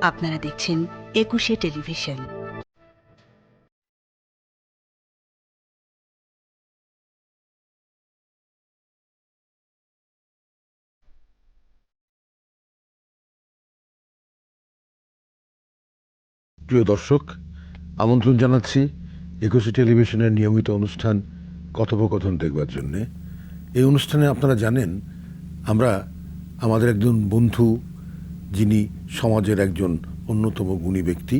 আপনারা দেখছেন একুশে টেলিভিশন। প্রিয় দর্শক, আমন্ত্রণ জানাচ্ছি একুশে টেলিভিশনের নিয়মিত অনুষ্ঠান কথোপকথন দেখবার জন্যে। এই অনুষ্ঠানে আপনারা জানেন আমরা আমাদের একজন বন্ধু, যিনি সমাজের একজন অন্যতম গুণী ব্যক্তি,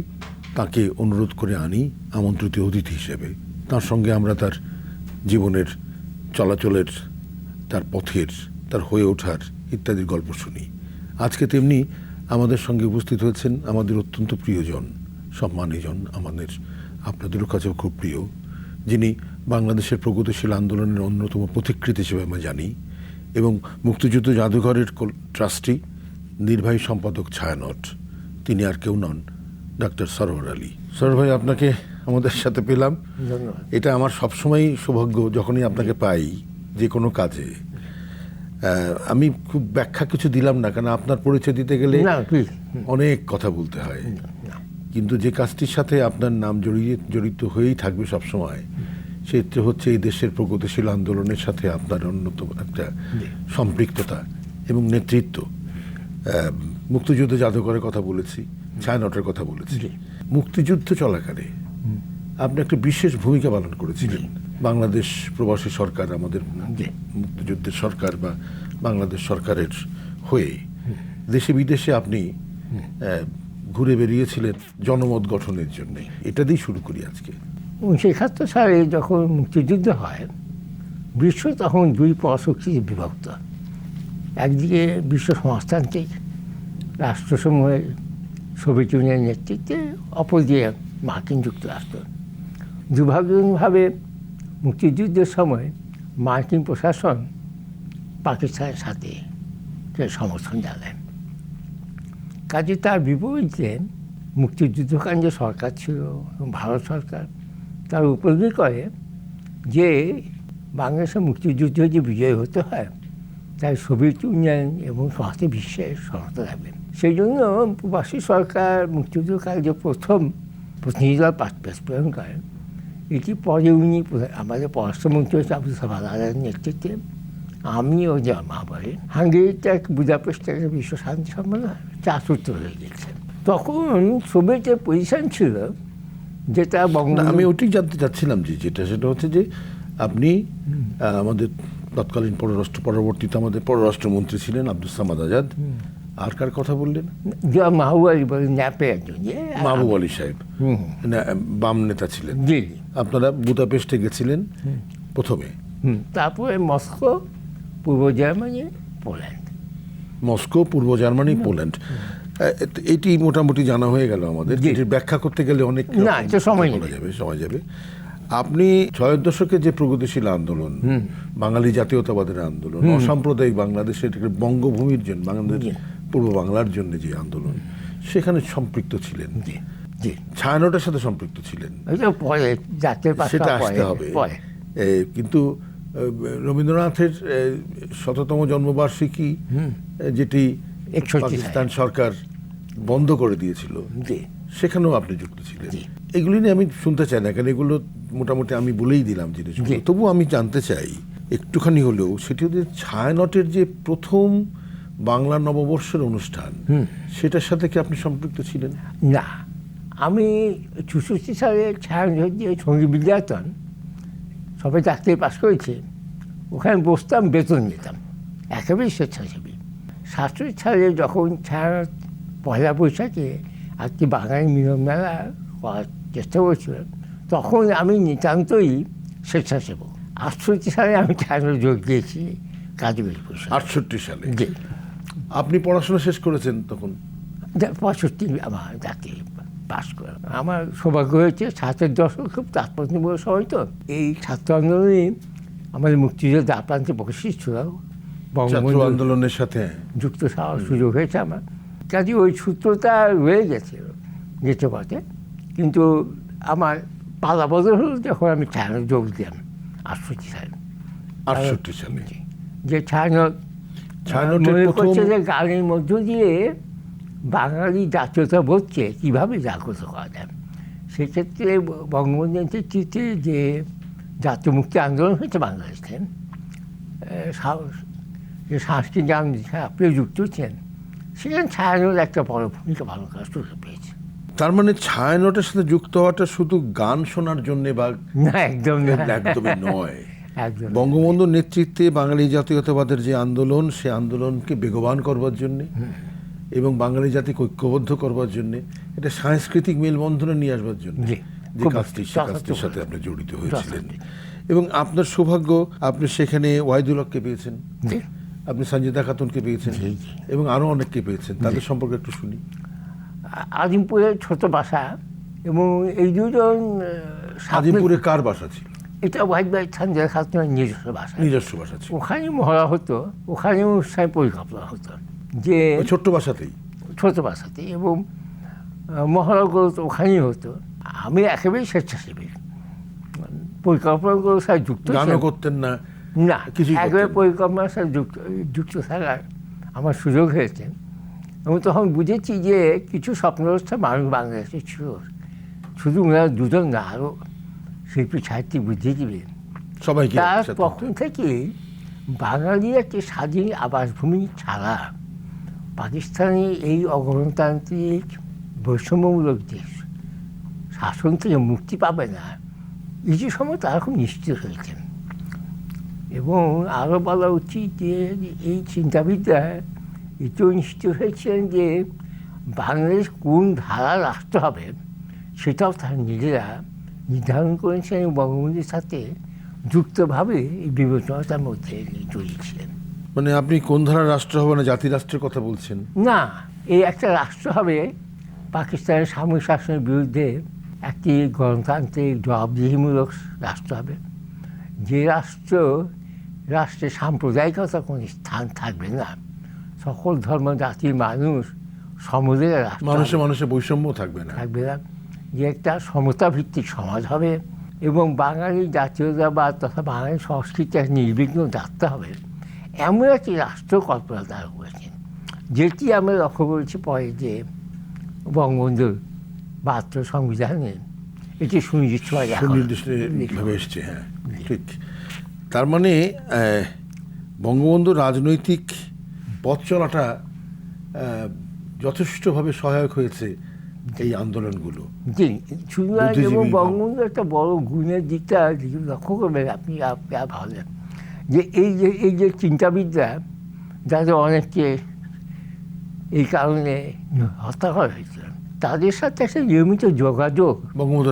তাকে অনুরোধ করে আনি আমন্ত্রিত অতিথি হিসেবে। তার সঙ্গে আমরা তার জীবনের চলাচলের, তার পথের, তার হয়ে ওঠার ইত্যাদির গল্প শুনি। আজকে তেমনি আমাদের সঙ্গে উপস্থিত হয়েছেন আমাদের অত্যন্ত প্রিয়জন, সম্মানীজন, আমাদের আপনাদেরও কাছেও খুব প্রিয়, যিনি বাংলাদেশের প্রগতিশীল আন্দোলনের অন্যতম পথিকৃৎ হিসেবে আমরা জানি, এবং মুক্তিযুদ্ধ জাদুঘরের ট্রাস্টি, নির্বাহী সম্পাদক ছায়ানট। তিনি আর কেউ নন, ডক্টর সরোয়ার আলী। সরোয়ার ভাই, আপনাকে আমাদের সাথে পেলাম, এটা আমার সবসময়ই সৌভাগ্য যখনই আপনাকে পাই যে কোনো কাজে। আমি খুব ব্যাখ্যা কিছু দিলাম না, কারণ আপনার পরিচয় দিতে গেলে অনেক কথা বলতে হয়, কিন্তু যে কাজটির সাথে আপনার নাম জড়িত হয়েই থাকবে সবসময়, সেটা হচ্ছে এই দেশের প্রগতিশীল আন্দোলনের সাথে আপনার অন্যতম একটা সম্পৃক্ততা এবং নেতৃত্ব। মুক্তিযুদ্ধ জাদুঘরের কথা বলেছি, ছায়ানটের কথা বলেছি। মুক্তিযুদ্ধ চলাকালে আপনি একটা বিশেষ ভূমিকা পালন করেছিলেন। বাংলাদেশ প্রবাসী সরকার, আমাদের মুক্তিযুদ্ধের সরকার বা বাংলাদেশ সরকারের হয়ে দেশে বিদেশে আপনি ঘুরে বেরিয়েছিলেন জনমত গঠনের জন্য। এটা দিয়ে শুরু করি আজকে। 1971 সালে যখন মুক্তিযুদ্ধ হয়, বিশ্ব তখন দুই পরাশক্তিতে বিভক্ত। একদিকে বিশ্ব সমাজতান্ত্রিক রাষ্ট্রসমূহের সোভিয়েত ইউনিয়নের নেতৃত্বে, অপরদিকে মার্কিন যুক্তরাষ্ট্র। দুর্ভাগ্যজনকভাবে মুক্তিযুদ্ধের সময় মার্কিন প্রশাসন পাকিস্তানের সাথে সমর্থন জানায়। কাজে তার বিপরীতে মুক্তিযুদ্ধকালীন যে সরকার ছিল, ভারত সরকার, তার উপলব্ধি করে যে বাংলাদেশের মুক্তিযুদ্ধে যে বিজয় হতে হয় তাই সোভিয়েত ইউনিয়ন এবং সমস্ত বিশ্বের সমর্থন থাকবে। সেই জন্য প্রবাসী সরকার মুক্তিযুদ্ধকালে যে প্রথম প্রতিনিধি দল প্রেরণ করেন, এটি পরে উনি আমাদের পররাষ্ট্রমন্ত্রী হচ্ছে আবুল সামাদ আজাদের নেতৃত্বে আমি ও জামা বলেন হাঙ্গেরিতে বুদাপেস্ট থেকে বিশ্ব শান্তি সম্মেলন 4 সূত্র হয়ে গেছে। তখন সোভিয়েতের পজিশন ছিল যেটা আমি ওটাই জানতে চাচ্ছিলাম সেটা হচ্ছে যে আপনি আমাদের তৎকালীন পরবর্তীতে আমাদের পররাষ্ট্রমন্ত্রী ছিলেন আবদুল সামাদ আজাদ। আর কার কথা বললেন? মাহবুব আলী বলেন, ন্যাপে একজন মাহবুব আলী সাহেব, বাম নেতা ছিলেন। জি, আপনারা বুদাপেস্টে গেছিলেন প্রথমে, তারপরে মস্কো, পূর্ব জার্মানি, পোল্যান্ড। মস্কো, পূর্ব জার্মানি, পোল্যান্ড। এটি মোটামুটি জানা হয়ে গেল আমাদের। ব্যাখ্যা করতে গেলে অনেক সময় যাবে। আপনি 60 দশকে যে প্রগতিশীল আন্দোলন, বাঙালি জাতীয়তাবাদের আন্দোলন, অসাম্প্রদায়িক বাংলাদেশের বঙ্গভূমির জন্য, বাংলাদেশ পূর্ব বাংলার জন্য যে আন্দোলন, সেখানে সম্পৃক্ত ছিলেন। ছায়ানটের সাথে সম্পৃক্ত ছিলেন, সেটা আসতে হবে। কিন্তু রবীন্দ্রনাথের 100তম জন্মবার্ষিকী, যেটি পাকিস্তান সরকার বন্ধ করে দিয়েছিল, সেখানেও আপনি যুক্ত ছিলেন। এগুলি নিয়ে আমি শুনতে চাই না, কারণ এগুলো মোটামুটি আমি বলেই দিলাম জিনিসগুলো। তবু আমি জানতে চাই একটুখানি হলেও, সেটি হচ্ছে ছায়ানটের যে প্রথম বাংলা নববর্ষের অনুষ্ঠান, সেটার সাথে কি আপনি সম্পৃক্ত ছিলেন? না, আমি 64 সালে ছায়ানট যে সঙ্গীত বিদ্যায়তন, সবাই ডাক্তারি পাস করেছে, ওখানে বসতাম, বেতন নিতাম, একেবারেই স্বেচ্ছাসেবী। 67 সালে যখন ছায়ানট পয়লা বৈশাখে একটি বাঙালি মিলন মেলা করার চেষ্টা করেছিলেন, তখন আমি নিতান্তই স্বেচ্ছাসেবক। 68 সালে আমি ছায়ানট যোগ দিয়েছি কাজী-বেশ বৈশাখ। 68 সালে? জি। আপনি পড়াশোনা শেষ করেছেন তখন? 65 আমার চাকরি পাস করে। আমার সৌভাগ্য হয়েছে, 60-এর দশক খুব তাৎপর্যপূর্ণ সময়। তো এই ছাত্র আন্দোলনে আমাদের মুক্তিযুদ্ধ আপ্রান্তে প্রকাশিত ছিল, বঙ্গবন্ধু আন্দোলনের সাথে যুক্ত হওয়ার সুযোগ হয়েছে আমার। কাজে ওই সূত্রটা রয়ে যেতে পারে। কিন্তু আমার পালা বদল হল যখন আমি ছায়ানট যোগ দিলাম 68 সালে। 68 সালে যে ছায়ানট মনে করছে যে গানের মধ্য দিয়ে বাঙালি জাতীয়তা বোধকে কীভাবে জাগ্রত করা যায়। সেক্ষেত্রে বঙ্গবন্ধুর নেতৃত্বে যে জাতীয় মুক্তি আন্দোলন হয়েছে বাংলাদেশে, যে সাংস্কৃতিক আন্দোলন আপনি যুক্ত ছিলেন, সেখানে ছায়ানোর একটা বড় ভূমিকা পালন করার সুযোগ পেয়েছে। তার মানে ছায়ানটের সাথে যুক্ত হওয়াটা শুধু গান শোনার জন্য বা না, একদম না, একদমই নয়। একদম বঙ্গবন্ধুর নেতৃত্বে বাঙালি জাতীয়তাবাদের যে আন্দোলন, সে আন্দোলনকে বেগবান করবার জন্যে এবং বাঙালি জাতিকে ঐক্যবদ্ধ করবার জন্যে, এটা সাংস্কৃতিক মেলবন্ধনে নিয়ে আসবার জন্য জি, যে খুব কাজটির যথার্থ সাথে আপনি জড়িত হয়েছিলেন। যথার্থ। এবং আপনার সৌভাগ্য, আপনি সেখানে ওয়াহিদুল্লাহকে পেয়েছেন, জি। আপনি সঞ্জিদা খাতুনকে পেয়েছেন জি, জি। এবং আরও অনেককে পেয়েছেন। তাদের সম্পর্কে একটু শুনি। আজিমপুরের ছোট বাসা, এবং এই দুজন আজিমপুরে কার বাসা ছিল? এটা ওয়াহিদ ভাই সঞ্জয় খাতুনের নিজস্ব বাসা, নিজস্ব বাসা ছিল, ওখানে মহড়া হতো, ওখানে অনুষ্ঠানের পরিকল্পনা হতো, যে ওই ছোট্ট বাসাতেই। ছোট বাসাতে, এবং মহড়াগুলো তো ওখানেই হতো। আমি একেবারেই স্বেচ্ছাসেবী, পরিকল্পনাগুলোর সাথে যুক্ত গানও ছিলাম করতেন না? না, কিছুই করতেন একেবারে না। পরিকল্পনার সাথে যুক্ত থাকার আমার সুযোগ হয়েছে। এবং তখন বুঝেছি যে কিছু স্বপ্নগ্রস্ত মানুষ বাংলাদেশে ছিল, শুধু ওনারা দুজন না, আরও শিল্পী, সাহিত্যিক, বুদ্ধিজীবী। সবাইকে তার একসাথে তখন থেকেই বাঙালি একটি স্বাধীন আবাসভূমি ছাড়া পাকিস্তানি এই অগণতান্ত্রিক বৈষম্যমূলক দেশ শাসন থেকে মুক্তি পাবে না, এই যে সময় তারা খুব নিশ্চিত হয়েছেন। এবং আরও বলা উচিত যে এই চিন্তাবিদ্যা এটাও নিশ্চিত হয়েছিলেন যে বাংলাদেশ কোন ধারা রাষ্ট্র হবে সেটাও তারা নিজেরা নির্ধারণ করেছেন, এবং বঙ্গবন্ধুর সাথে যুক্তভাবে এই বিবেচনাটার মধ্যে জড়িয়েছিলেন। মানে আপনি কোন ধারার রাষ্ট্র হবে না, জাতি রাষ্ট্রের কথা বলছেন? না, এই একটা রাষ্ট্র হবে পাকিস্তানের সামরিক শাসনের বিরুদ্ধে একটি গণতান্ত্রিক জবাবদিহিমূলক রাষ্ট্র হবে, যে রাষ্ট্রে সাম্প্রদায়িকতা কোনো স্থান থাকবে না, সকল ধর্ম জাতির মানুষ সমুদ্রের রাষ্ট্র মানুষে হবে। মানুষে বৈষম্য থাকবে না। থাকবে না, যে একটা সমতাভিত্তিক সমাজ হবে, এবং বাঙালি জাতীয়তাবাদ তথা বাঙালি সংস্কৃতি এক নির্বিঘ্ন যাত্রা হবে, এমন একটি রাষ্ট্র কল্পনা তারা করেছেন, যেটি আমরা লক্ষ্য করেছি পরে যে বঙ্গবন্ধুর ৭২ সংবিধানে এটি সুনির্দিষ্টভাবে এসছে। হ্যাঁ, ঠিক। তার মানে বঙ্গবন্ধুর রাজনৈতিক পথ চলাটা যথেষ্টভাবে সহায়ক হয়েছে এই আন্দোলনগুলো। জি, শুধু এবং বুদ্ধিজীবী বঙ্গবন্ধু একটা বড় গুণের দিকটা লক্ষ্য করবেন আপনি ভাবলেন যে এই যে চিন্তাবিদ্যা, যাদের অনেককে এই কারণে হত্যা করা হয়েছিল, তাদের সাথে একটা নিয়মিত যোগাযোগ বঙ্গবন্ধু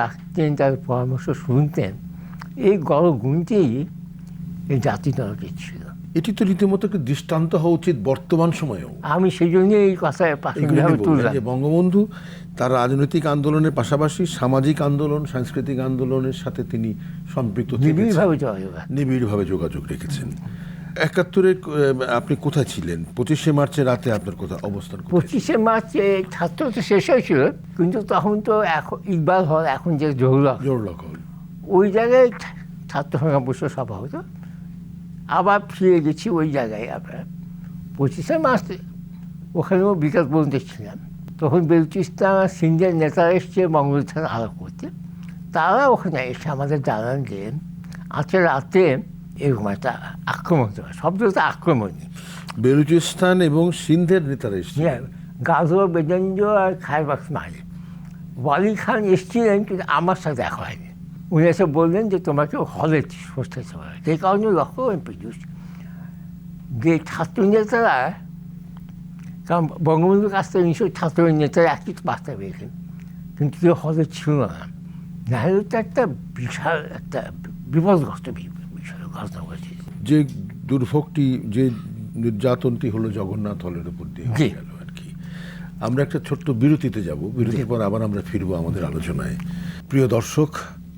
রাখতেন, তাদের পরামর্শ শুনতেন, এই বড় গুণটি এই জাতিজনকের ছিল। এটি তো রীতিমতো একটা দৃষ্টান্ত হওয়া উচিত বর্তমান সময়েও। আমি সেই জন্যই এই কথা প্রাথমিকভাবে তুললাম যে বঙ্গবন্ধু তার রাজনৈতিক আন্দোলনের পাশাপাশি সামাজিক আন্দোলন, সাংস্কৃতিক আন্দোলনের সাথে তিনি সম্পৃক্ত নিবিড়ভাবে যোগাযোগ রেখেছেন। ৭১-এ আপনি কোথায় ছিলেন? ২৫শে মার্চের রাতে আপনার কোথায় অবস্থান? ২৫শে মার্চে ছাত্র তো শেষ হয়েছিল, কিন্তু তখন তো এখন ইকবাল হল, এখন যে জহুরুল হল, ওই জায়গায় ছাত্র সংগ্রাম সভা হতো। আবার ফিরে গেছি ওই জায়গায়। আমরা ২৫শে মার্চ ওখানেও বিকাশ পর্যন্ত ছিলাম। তখন বেলুচিস্তান সিন্ধের নেতারা এসছে মঙ্গলের সাথে আলাপ করতে। তারা ওখানে এসে আমাদের জানান যে আজকে রাতে এরকম একটা আক্রমণ হতে পারে। শব্দটা আক্রমণই। বেলুচিস্তান এবং সিন্ধের নেতারা এসছে। হ্যাঁ, গাজর, বেদঞ্জ আর খায়বাক্স মালি ওয়ালি খান এসেছিলেন, কিন্তু আমার সাথে দেখা হয়নি। উনি এসে বললেন যে তোমাকে হলে বসতে হবে। সেই কারণে লক্ষ্য করেন পীযূষ যে ছাত্র নেতারা, কারণ বঙ্গবন্ধুর কাছ থেকে নিশ্চয়ই ছাত্র নেতারা একই বার্তা পেয়েছেন, কিন্তু কেউ হলে ছিল না। নাহলে তো একটা বিশাল একটা বিপদগ্রস্ত বিষয় ঘটনা ঘটেছে। যে দুর্ভোগটি, যে নির্যাতনটি হলো জগন্নাথ হলের উপর দিয়ে গেল আর কি। আমরা একটা ছোট্ট বিরতিতে যাব, বিরতির পর আবার আমরা ফিরবো আমাদের আলোচনায়। প্রিয় দর্শক,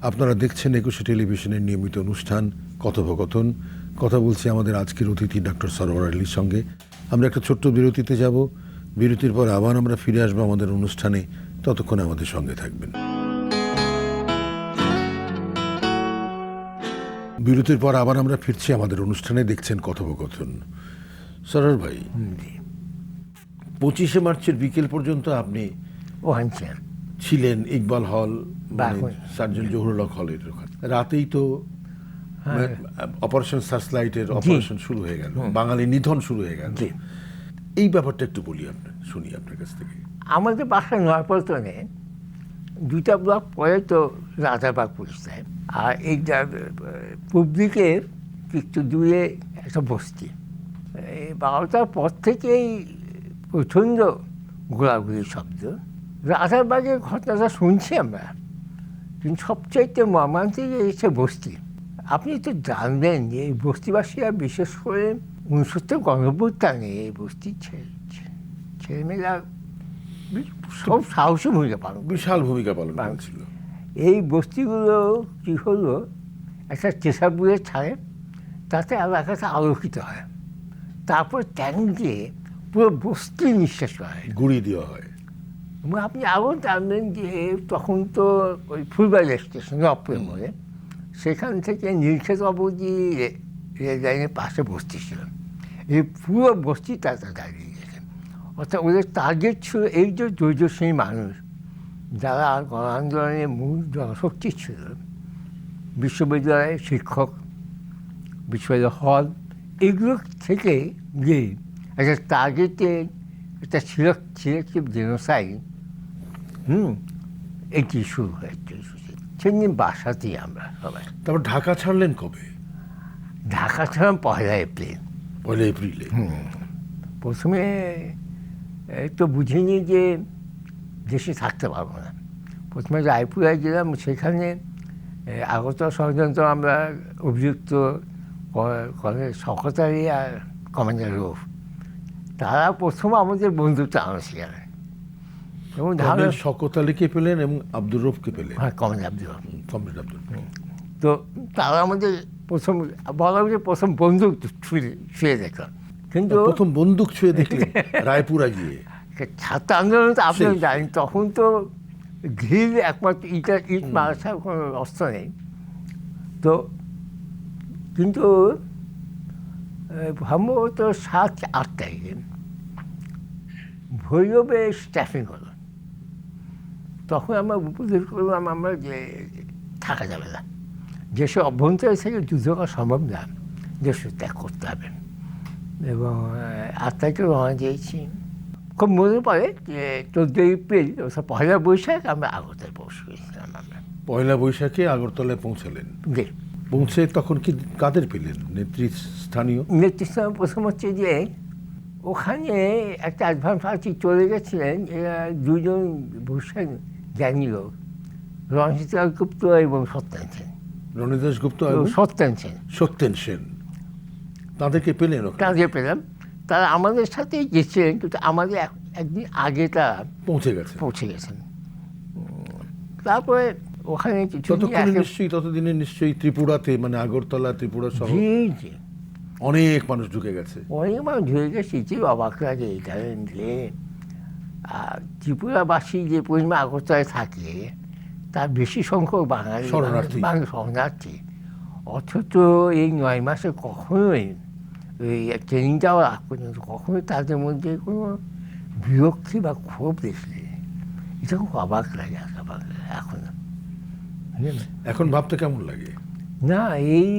আপনারা দেখছেন ২১শে টেলিভিশনের নিয়মিত অনুষ্ঠান কথোপকথন। কথা বলছি আমাদের আজকের অতিথি ডক্টর সরওয়ার আলীর সঙ্গে। আমরা একটা ছোট্ট বিরতিতে যাব, বিরতির পর আবার আমরা ফিরে আসবো আমাদের অনুষ্ঠানে। ততক্ষণে আমাদের সঙ্গে থাকবেন। বিরতির পর আবার আমরা ফিরছি আমাদের অনুষ্ঠানে, দেখছেন কথোপকথন। সরওয়ার ভাই, 25শে মার্চের বিকেল পর্যন্ত আপনি ওখানে ছিলাম। ছিলেন ইকবাল হল, মানে বাহ। সার্জন জহুরুল হক হলের ওখানে। রাতেই তো হ্যাঁ। অপারেশন সার্চলাইটের অপারেশন শুরু হয়ে গেল, বাঙালি নিধন শুরু হয়ে গেল। জি। এই ব্যাপারটা একটু বলি, শুনি আপনার কাছ থেকে। আমাদের বাসায় নয়াপল্টনে 2টা ব্লক পরে তো রাজারবাগ পুলিশ লাইন, আর এই পূব দিকে একটু দূরে একটা বস্তি। এই 12টার পর থেকেই প্রচণ্ড গোলাগুলির শব্দ। রাজারবাগের ঘটনাটা শুনছি আমরা, কিন্তু সবচাইতে মর্মান্তিক এসে বস্তি। আপনি তো জানবেন যে এই বস্তিবাসীরা বিশেষ করে 69 গণঅভ্যুত্থানে এই বস্তির ছেলেমেয়েরা সব সাহসী ভূমিকা পালন করে। বিশাল ভূমিকা পালন করেছিল। এই বস্তিগুলো কী হলো, একটা চেষাপুরের ছাড়ে, তাতে এলাকাটা আলোকিত হয়, তারপর ট্যাঙ্ক দিয়ে পুরো বস্তি নিঃশ্বাস করা হয়। গুড়ি দেওয়া হয়। এবং আপনি আরও জানবেন যে তখন তো ওই ফুলবাড়ি স্টেশন অপ্রিয় বলে, সেখান থেকে নীলক্ষেত অবধি রেল লাইনের পাশে বস্তি ছিল। এই পুরো বস্তি তারা দাঁড়িয়ে গেছে। অর্থাৎ ওদের টার্গেট ছিল এই যে দৈর্যশ্রী মানুষ যারা গণ আন্দোলনের মূল জনশক্তি ছিল, বিশ্ববিদ্যালয়ের শিক্ষক, বিশ্ববিদ্যালয় হল, এগুলো থেকে যে একটা টার্গেটে একটা সিলেক্টিভ জেনোসাইড এটি শুরু হয়েছে। সেদিন বাসাতেই আমরা সবাই। তারপর ঢাকা ছাড়লেন কবে? ঢাকা ছিলাম 1 এপ্রিল। 1 এপ্রিলে। প্রথমে তো বুঝিনি যে দেশে থাকতে পারবো না। প্রথমে রায়পুরে গেলাম, সেখানে আগরতলা ষড়যন্ত্র আমরা অভিযুক্ত শওকত আলী আর কমান্ডার রৌফ, তারা প্রথম আমাদের বন্ধুত্ব আনছিলেন। এবং শওকত আলীকে পেলেন এবং আব্দুর রৌফকে পেলেন। হ্যাঁ, কমান্ডার আব্দুর রৌফ। কমরেড আব্দুর। তো তারা আমাদের প্রথম বলা যে প্রথম বন্দুক ছুঁয়ে দেখলাম। কিন্তু প্রথম বন্দুক ছুঁয়ে দেখলেন রায়পুরা গিয়ে। ছাত্র আন্দোলন তো আপনি জানেন, তখন তো ঘির একমাত্র ইট মারা ছাড়া কোনো অস্ত্র নেই। তো কিন্তু সম্ভবত 7-8 তারিখে ভৈরবে স্ট্যাফিং হলো। তখন আমরা উপদেশ করলাম আমরা যে থাকা যাবে না, দেশের অভ্যন্তরে থেকে যুদ্ধ করা সম্ভব না, দেশ ত্যাগ করতে হবে। এবং 8 তারিখে রওনা দিয়েছি। খুব মনে পড়ে যে 14 এপ্রিল অর্থাৎ 1 বৈশাখ আমরা আগরতলায় পৌঁছেছিলাম। আমরা 1 বৈশাখে আগরতলায় পৌঁছালেন। জি। পৌঁছে তখন কি কাদের পেলেন? নেতৃস্থানীয় নেতৃস্থানীয় প্রথম হচ্ছে যে ওখানে একটা অ্যাডভান্স পার্টি চলে গেছিলেন, এরা 2জন ভূষণ জ্ঞানী লোক, রণজিৎ গুপ্ত এবং সত্যেন সেন। রণজিৎ দাশগুপ্ত, সত্যেন সেন, সত্যেন সেন, তাদেরকে পেলেন ওখানে? তাদের পেলাম। তারা আমাদের সাথেই গেছিলেন, কিন্তু আমাদের একদিন আগে তারা পৌঁছে গেছেন। তারপরে ওখানে কিছু ততদিনে নিশ্চয়ই ত্রিপুরাতে, মানে আগরতলা, ত্রিপুরা সহ জি অনেক মানুষ ঢুকে গেছে। অনেক মানুষ ঢুকে গেছে। যে অবাক লাগে এই কারণ যে ত্রিপুরাবাসী যে পরিমাণ আগরতলায় থাকে তার বেশি সংখ্যক বাঙালি শরণার্থী। অথচ এই 9 মাসে কখনোই ওই ট্রেনিং যাওয়ার আগ পর্যন্ত কখনোই তাদের মধ্যে কোনো বিরক্তি বা ক্ষোভ দেখলে এটা খুব অবাক লাগে। এখন ভাবতে কেমন লাগে? না এই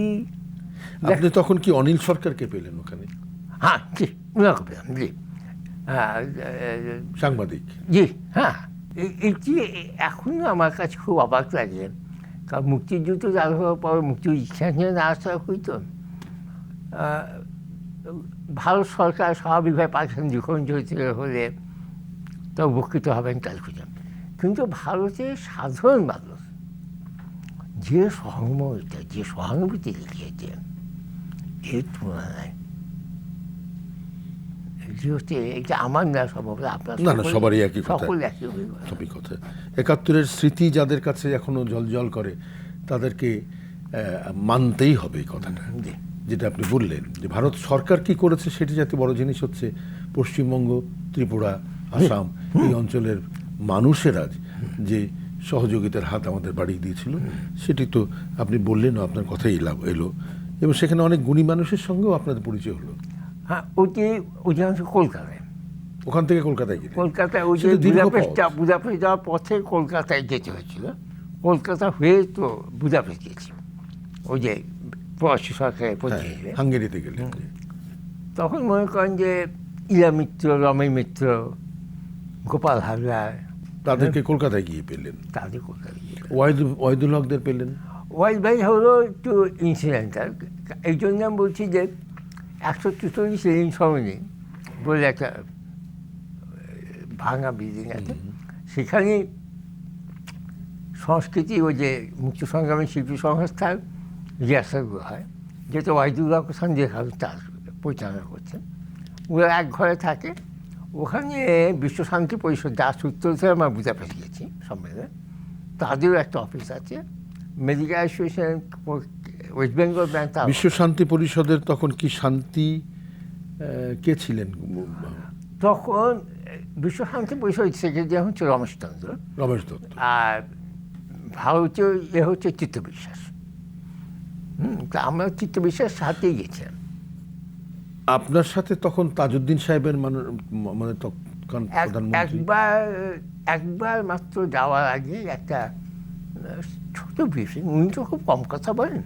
আপনি তখন কি অনিল সরকারকে পেলেন ওখানে? হ্যাঁ, জি, ওনাকে পেলাম। জি, সাংবাদিক। জি, হ্যাঁ। এটি এখনও আমার কাছে খুব অবাক লাগে, কারণ মুক্তিযুদ্ধ চালু হওয়ার পর মুক্তিযুদ্ধ ইচ্ছা নিয়ে না আসা হইতো। ভারত সরকার স্বাভাবিকভাবে পাকিস্তান যখন হলে তা উপকৃত হবেন তাই খুঁজলাম। কিন্তু ভারতের সাধারণ মানুষ যে সহমর্মিতা, যে সহানুভূতি দেখিয়েছে এর তুলনা নাই। এটা আমার না, সম্ভব আপনার না, সবারই একই কথা। সকল একই কথা। 71-এর স্মৃতি যাদের কাছে এখনো জল করে তাদেরকে মানতেই হবে এই কথাটা, যেটা আপনি বললেন যে ভারত সরকার কি করেছে সেটি যাতে বড় জিনিস হচ্ছে, পশ্চিমবঙ্গ, ত্রিপুরা, আসাম এই অঞ্চলের মানুষেরা যে সহযোগিতার হাত আমাদের বাড়িয়ে দিয়েছিল সেটি তো আপনি বললেন, আপনার কথাই এলো। এবং সেখানে অনেক গুণী মানুষের সঙ্গেও আপনাদের পরিচয় হলো। হ্যাঁ, অধিকাংশ কলকাতায়, ওখান থেকে কলকাতায় গেলেন? কলকাতায় ওই যে সেটা দীর্ঘ বুদাপেস্ট পথ। বুদাপেস্ট যাওয়ার পথে কলকাতায় যেতে হয়েছিল। কলকাতা হয়ে তো বুদাপেস্ট গেছি, ওই যে ফরাসি সরকারের হ্যাঁ, প্রতিনিধি। হাঙ্গেরিতে গেলেন। তখন মনে করেন যে ইরা মিত্র, রমেশ মিত্র, গোপাল হালদার, তাদেরকে কলকাতায় গিয়ে পেলেন। তাদের কলকাতায় গিয়ে। ওয়াহিদুল হকদের পেলেন? ওয়াইল ভাই হলো একটু ইনসিডেন্টাল। এই জন্য আমি বলছি যে 144 লেনিন সরণি বলে একটা ভাঙা বিল্ডিং আছে, সেখানে সংস্কৃতি ওই যে মুক্ত সংগ্রামী শিল্পী সংস্থার রিহার্সালগুলো হয়, যেটা ওয়াহিদুল্লাহ সঞ্জয় খান তার পরিচালনা করছেন। ওরা এক ঘরে থাকে। ওখানে বিশ্ব শান্তি পরিষদ যা সূত্র ধরে আমরা বুদাপেস্ট গেছি সম্মেলনে, তাদেরও একটা অফিস আছে। Medical association, West Bengal bank. বিশ্ব শান্তি পরিষদের তখন কি শান্তি কে ছিলেন? তখন বিশ্ব শান্তি পরিষদ সেক্রেটারি হচ্ছে রমেশচন্দ্র, রমেশ দত্ত। আর ভারতীয় হচ্ছে চিত্তবিশ্বাস। তা আমরা চিত্তবিশ্বাস সাথেই গেছিলাম। আপনার সাথে তখন তাজউদ্দিন সাহেবের মানে তখন প্রধানমন্ত্রী? একবার মাত্র যাওয়ার আগে একটা ছোট ব্রিফিং, উনি তো খুব কম কথা বলেন,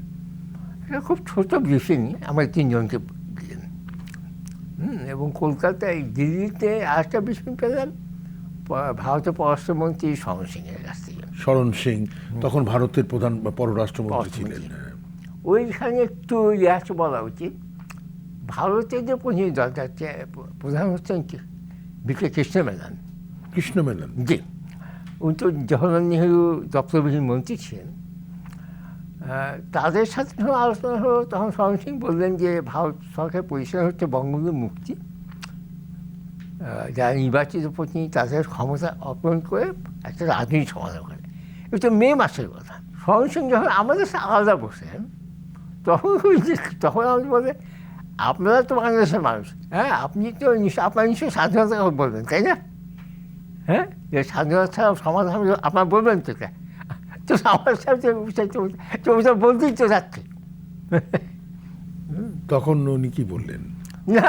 একটা খুব ছোট ব্রিফিং আমরা তিনজনকে দিলেন। এবং কলকাতায়, দিল্লিতে আরেকটা ব্রিফিং পেলাম ভারতের পররাষ্ট্রমন্ত্রী শরণ সিংয়ের কাছ থেকে। শরণ সিং তখন ভারতের প্রধান পররাষ্ট্রমন্ত্রী ছিলেন। ওইখানে একটু আছে বলা উচিত, ভারতের যে প্রতিনিধি দল যাচ্ছে, প্রধান হচ্ছেন বিকে কৃষ্ণমেনন। কৃষ্ণমেনন? জি, উনি তো জওহরলাল নেহরু দপ্তরবিহীন মন্ত্রী ছিলেন। তাদের সাথে যখন আলোচনা হলো, তখন শরণ সিং বললেন যে ভারত সরকারের পরিষেবা হচ্ছে বঙ্গবন্ধুর মুক্তি, যারা নির্বাচিত প্রতিনিধি তাদের ক্ষমতা অর্পণ করে একটা রাজনৈতিক সমাধান করে। এটা মে মাসের কথা। শরণ সিং যখন আমাদের সাথে আলাদা বসেন, তখন আমাদের বলে, আপনারা তো বাংলাদেশের মানুষ, হ্যাঁ, আপনি তো আপনার নিশ্চয়ই স্বাধীনতা বলবেন, তাই না? হ্যাঁ, যে স্বাধীনতা ছাড়া সমাধান আপনার বলবেন তো, তো আমার সাথে বলতেই তো যাচ্ছে। তখন উনি কি বললেন? না,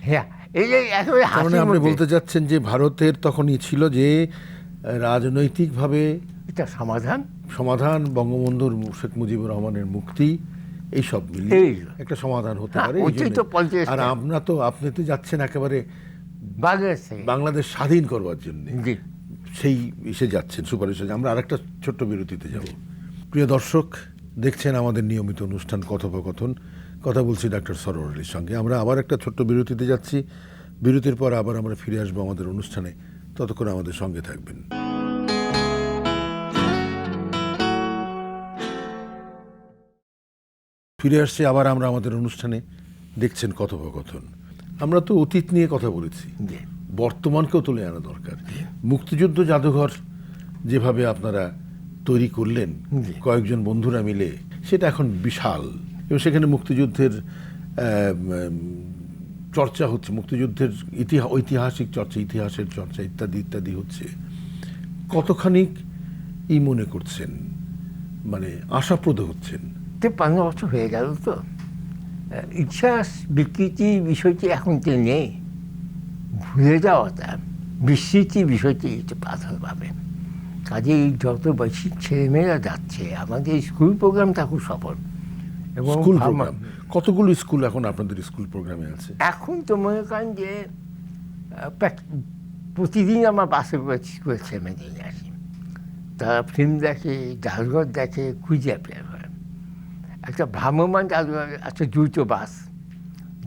হ্যাঁ, এই যে একেবারে আপনি বলতে চাচ্ছেন যে ভারতের তখনই ছিল যে রাজনৈতিকভাবে এটা সমাধান, বঙ্গবন্ধুর শেখ মুজিবুর রহমানের মুক্তি, এইসব মিলিয়ে একটা সমাধান হতে পারে। আর আপনি তো যাচ্ছেন একেবারে বাংলাদেশ স্বাধীন করবার জন্য, সেই এসে যাচ্ছেন সুপারিশ। আমরা আরেকটা ছোট্ট বিরতিতে যাব। প্রিয় দর্শক, দেখছেন আমাদের নিয়মিত অনুষ্ঠান কথোপকথন। কথা বলছি ডাক্তার সরোয়ার আলীর সঙ্গে। আমরা আবার একটা ছোট্ট বিরতিতে যাচ্ছি। বিরতির পর আবার আমরা ফিরে আসবো আমাদের অনুষ্ঠানে। ততক্ষণ আমাদের সঙ্গে থাকবেন। ফিরে আসছি আবার আমরা আমাদের অনুষ্ঠানে। দেখছেন কথোপকথন। আমরা তো অতীত নিয়ে কথা বলেছি, বর্তমানকেও তুলে আনা দরকার। মুক্তিযুদ্ধ জাদুঘর যেভাবে আপনারা তৈরি করলেন কয়েকজন বন্ধুরা মিলে, সেটা এখন বিশাল, এবং সেখানে মুক্তিযুদ্ধের চর্চা হচ্ছে, মুক্তিযুদ্ধের ঐতিহাসিক চর্চা, ইতিহাসের চর্চা ইত্যাদি ইত্যাদি হচ্ছে। কতখানি মনে করছেন, মানে আশাপ্রদ হচ্ছেন? 53 বছর হয়ে গেল তো, ইতিহাস বিকৃতি বিষয়টি এখন তো নেই, ভুলে যাওয়াটা, বিস্মৃতি বিষয়টি একটু প্রাধান্য পাবে। কাজেই যত বেশি ছেলেমেয়েরা যাচ্ছে, আমাদের স্কুল প্রোগ্রামটা খুব সফল। এবং কতগুলো স্কুল এখন আপনাদের স্কুল প্রোগ্রামে আছে? এখন তো মনে করেন যে প্রতিদিন আমার বাসে করে ছেলেমেয়ে নিয়ে আসি। তারা ফিল্ম দেখে, জাদুঘর দেখে, খুঁজে অ্যাপ্লাই করে। একটা ভ্রাম্যমান জাদুঘর আছে, দুটো বাস,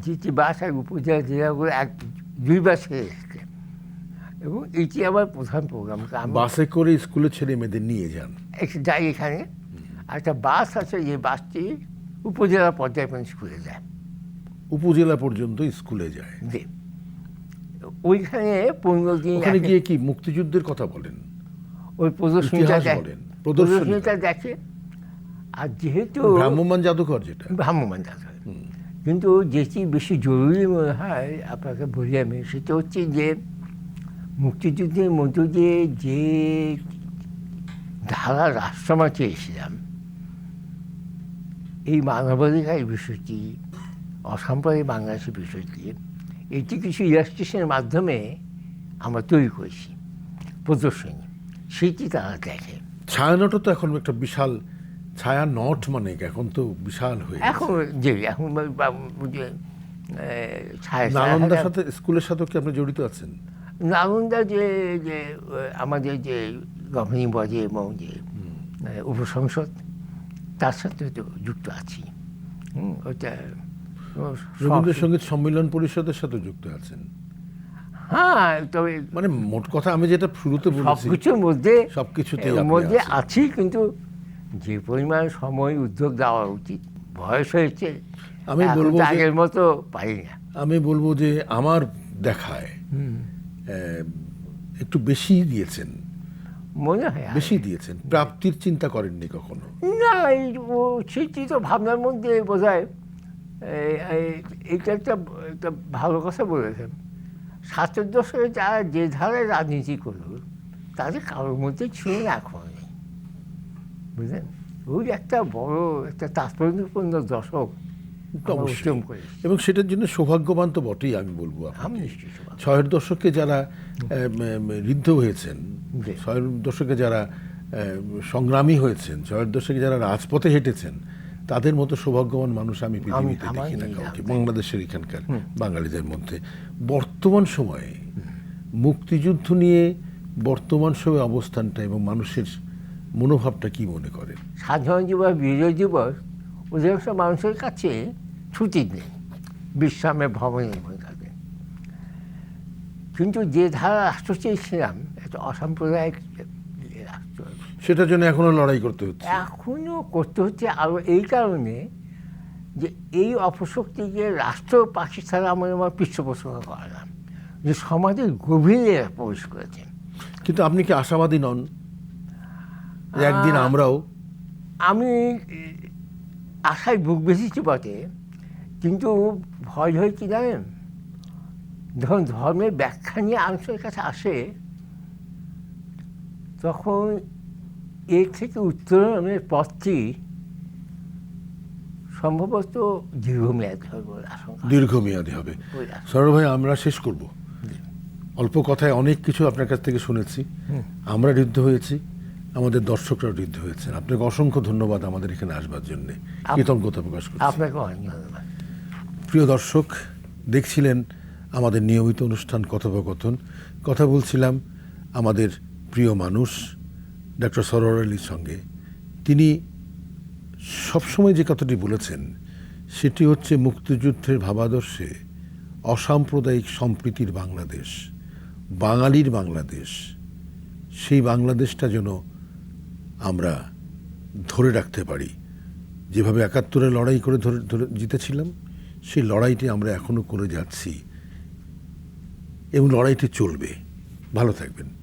যেটি বাস আর উপজেলা জেলাগুলো 2 বাস হয়ে এসছে। এবং এটি আমার প্রধান প্রোগ্রাম। বাসে করে স্কুলে ছেলে মেয়েদের নিয়ে যান? যাই, এখানে একটা বাস আছে, যে বাসটি উপজেলা পর্যায়ে পর্যন্ত স্কুলে যায়। উপজেলা পর্যন্ত স্কুলে যায়? জি। ওইখানে 15 দিন গিয়ে কি মুক্তিযুদ্ধের কথা বলেন? ওই প্রদর্শনীটা দেখে। আর যেহেতু ভ্রাম্যমান জাদুঘর, যেটা ভ্রাম্যমান জাদুঘর, কিন্তু যেটি বেশি জরুরি মনে হয় আপনাকে বলি আমি, সেটা হচ্ছে যে মুক্তিযুদ্ধের মধ্য দিয়ে যে ধারা রাষ্ট্র আমরা চেয়েছিলাম, এই মানবাধিকার বিষয়টি, অসাম্প্রদায়িক বাংলাদেশের বিষয়টি, এটি কিছু ইলাস্ট্রেশনের মাধ্যমে আমরা তৈরি করেছি প্রদর্শনী, সেটি তারা দেখে। ছায়ানটও তো এখন একটা বিশাল ছায়া নট, মানে এখন তো বিশাল হয়ে গেছে। এখন যে এখন যে নালন্দার সাথে, স্কুলের সাথে কি আপনি জড়িত আছেন? নালন্দা যে যে আমাদের যে গভর্নিং বডি এবং যে উপসংসদ, তার সাথে তো যুক্ত আছি। ওটা রবীন্দ্রসঙ্গীত সম্মেলন পরিষদের সাথে যুক্ত আছেন? হ্যাঁ, তবে মানে মোট কথা আমি যেটা শুরুতে বলেছি, সবকিছুর মধ্যে সবকিছুতেই আপনি মধ্যে আছেন। আছি, কিন্তু যে পরিমাণ সময় উদ্যোগ দেওয়া উচিত, বয়স হয়েছে, আমি এখন বলবো তো যে- আগের মতো পারি না। আমি বলবো যে আমার দেখায় একটু বেশি দিয়েছেন, মনে হয় আর- বেশি দিয়েছেন, প্রাপ্তির চিন্তা করেননি কখনো? না, সেটি তো ভাবনার মধ্যে বোধ হয়। এটা একটা একটা ভালো কথা বলেছেন। ৭০ দশকে যারা যে ধারায় রাজনীতি করল, তাদের কারোর মধ্যে ছিল না, এখন নেই, বুঝলেন? ওই একটা বড় একটা তাৎপর্যপূর্ণ দশক আমরা অবশ্যই। অতিক্রম করেছি। এবং সেটার জন্য সৌভাগ্যবান তো বটেই, আমি বলবো আমি আপনাকে। নিশ্চয়ই সৌভাগ্য। ৬-এর দশকে যারা ঋদ্ধ হয়েছেন, জি। ৬-এর দশকে যারা সংগ্রামী হয়েছেন, ৬-এর দশকে যারা রাজপথে হেঁটেছেন, তাদের মতো সৌভাগ্যবান মানুষ আমি পৃথিবীতে আমার দেখি না নেই, কাউকে, না। বাংলাদেশের এখানকার বাঙালিদের মধ্যে। বর্তমান সময়ে মুক্তিযুদ্ধ নিয়ে বর্তমান সময়ে অবস্থানটা এবং মানুষের মনোভাবটা কি মনে করেন? সাধারণ দিবস, বিজয় দিবস অধিকাংশ মানুষের কাছে ছুটির নেই, বিশ্রামের ভবনের মধ্যে থাকে। কিন্তু যে ধারা রাষ্ট্র চেয়েছিলাম, একটা অসাম্প্রদায়িক রাষ্ট্র, সেটার জন্য এখনো লড়াই করতে হচ্ছে। এখনও করতে হচ্ছে। আরও এই কারণে যে এই অপশক্তিকে রাষ্ট্র পাকিস্তান আমার পৃষ্ঠপোষকতা করালাম, যে সমাজের গভীরে প্রবেশ করেছে। কিন্তু আপনি কি আশাবাদী নন যে একদিন আমরাও? আমি আশায় বুক বেঁচেছি বটে, কিন্তু ভয় হয় কি জানেন, যখন ধর্মের ব্যাখ্যা নিয়ে মানুষের কাছে আসে, তখন এর থেকে উত্তরণের পথটি সম্ভবত দীর্ঘমেয়াদী হবে বলে আশঙ্কা। দীর্ঘমেয়াদী হবে। বলে আশঙ্কা। সৌরভ ভাই, আমরা শেষ করব। অল্প কথায় অনেক কিছু আপনার কাছ থেকে শুনেছি। আমরা ঋদ্ধ হয়েছি, আমাদের দর্শকরাও ঋদ্ধ হয়েছেন। আপনাকে অসংখ্য ধন্যবাদ আমাদের এখানে আসবার জন্য, কৃতজ্ঞতা প্রকাশ করছি। আপনাকে অনেক ধন্যবাদ। প্রিয় দর্শক, দেখছিলেন আমাদের নিয়মিত অনুষ্ঠান কথোপকথন। কথা বলছিলাম আমাদের প্রিয় মানুষ ডক্টর সরোয়ার আলীর সঙ্গে। তিনি সবসময় যে কথাটি বলেছেন, সেটি হচ্ছে মুক্তিযুদ্ধের ভাবাদর্শে অসাম্প্রদায়িক সম্প্রীতির বাংলাদেশ, বাঙালির বাংলাদেশ, সেই বাংলাদেশটা যেন আমরা ধরে রাখতে পারি। যেভাবে ৭১-এ লড়াই করে ধরে ধরে জিতেছিলাম, সেই লড়াইটি আমরা এখনো করে যাচ্ছি এবং লড়াইটি চলবে। ভালো থাকবেন।